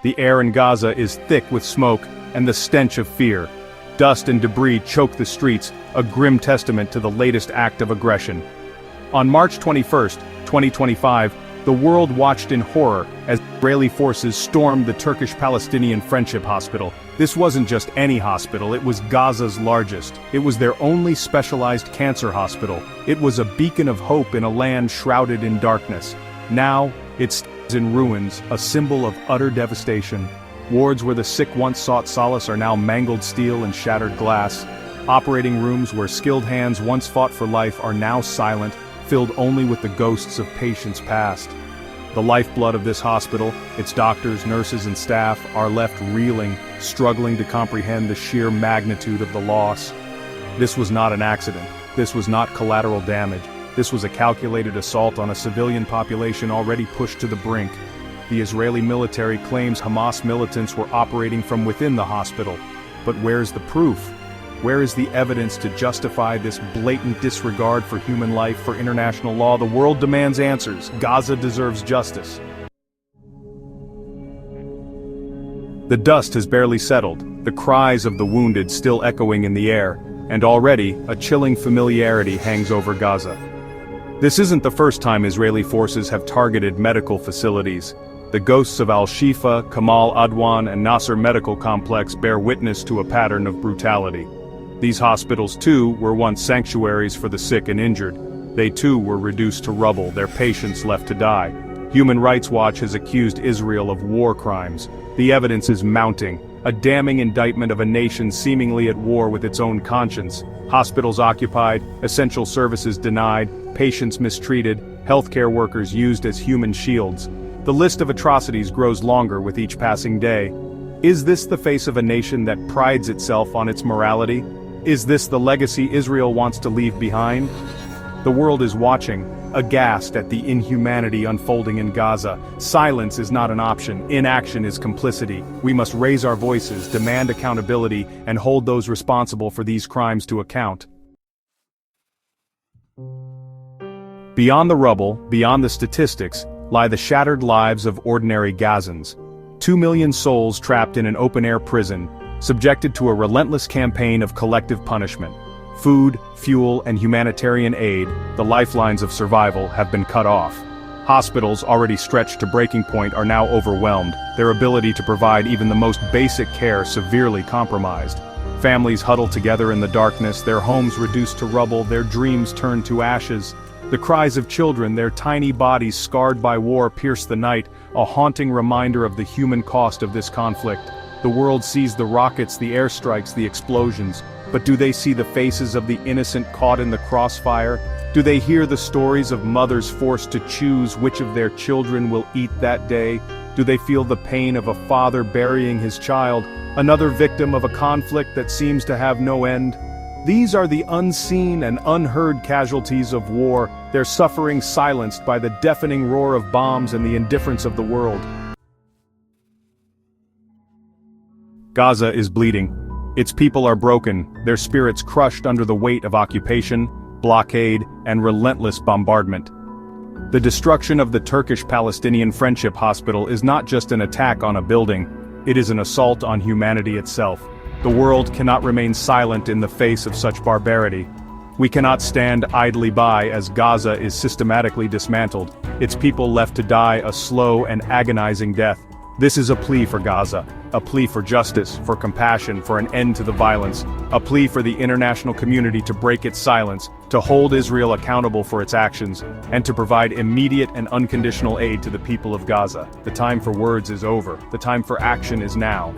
The air in Gaza is thick with smoke and the stench of fear. Dust and debris choke the streets, a grim testament to the latest act of aggression. On March 21, 2025, the world watched in horror as Israeli forces stormed the Turkish-Palestinian Friendship Hospital. This wasn't just any hospital, it was Gaza's largest. It was their only specialized cancer hospital. It was a beacon of hope in a land shrouded in darkness. Now, it stands in ruins, a symbol of utter devastation. Wards where the sick once sought solace are now mangled steel and shattered glass. Operating rooms where skilled hands once fought for life are now silent, filled only with the ghosts of patients past. The lifeblood of this hospital, its doctors, nurses, and staff, are left reeling, struggling to comprehend the sheer magnitude of the loss. This was not an accident. This was not collateral damage. This was a calculated assault on a civilian population already pushed to the brink. The Israeli military claims Hamas militants were operating from within the hospital. But where's the proof? Where is the evidence to justify this blatant disregard for human life, for international law? The world demands answers. Gaza deserves justice. The dust has barely settled, the cries of the wounded still echoing in the air, and already, a chilling familiarity hangs over Gaza. This isn't the first time Israeli forces have targeted medical facilities. The ghosts of Al-Shifa, Kamal Adwan, and Nasser Medical Complex bear witness to a pattern of brutality. These hospitals, too, were once sanctuaries for the sick and injured. They, too, were reduced to rubble, their patients left to die. Human Rights Watch has accused Israel of war crimes. The evidence is mounting, a damning indictment of a nation seemingly at war with its own conscience. Hospitals occupied, essential services denied, patients mistreated, healthcare workers used as human shields. The list of atrocities grows longer with each passing day. Is this the face of a nation that prides itself on its morality? Is this the legacy Israel wants to leave behind? The world is watching, aghast at the inhumanity unfolding in Gaza. Silence is not an option, inaction is complicity. We must raise our voices, demand accountability, and hold those responsible for these crimes to account. Beyond the rubble, beyond the statistics, lie the shattered lives of ordinary Gazans. 2 million souls trapped in an open-air prison, subjected to a relentless campaign of collective punishment. Food, fuel, and humanitarian aid, the lifelines of survival, have been cut off. Hospitals, already stretched to breaking point, are now overwhelmed, their ability to provide even the most basic care severely compromised. Families huddle together in the darkness, their homes reduced to rubble, their dreams turned to ashes. The cries of children, their tiny bodies scarred by war, pierce the night, a haunting reminder of the human cost of this conflict. The world sees the rockets, the airstrikes, the explosions, but do they see the faces of the innocent caught in the crossfire? Do they hear the stories of mothers forced to choose which of their children will eat that day? Do they feel the pain of a father burying his child, another victim of a conflict that seems to have no end? These are the unseen and unheard casualties of war, their suffering silenced by the deafening roar of bombs and the indifference of the world. Gaza is bleeding. Its people are broken, their spirits crushed under the weight of occupation, blockade, and relentless bombardment. The destruction of the Turkish-Palestinian Friendship Hospital is not just an attack on a building, it is an assault on humanity itself. The world cannot remain silent in the face of such barbarity. We cannot stand idly by as Gaza is systematically dismantled, its people left to die a slow and agonizing death. This is a plea for Gaza, a plea for justice, for compassion, for an end to the violence, a plea for the international community to break its silence, to hold Israel accountable for its actions, and to provide immediate and unconditional aid to the people of Gaza. The time for words is over. The time for action is now.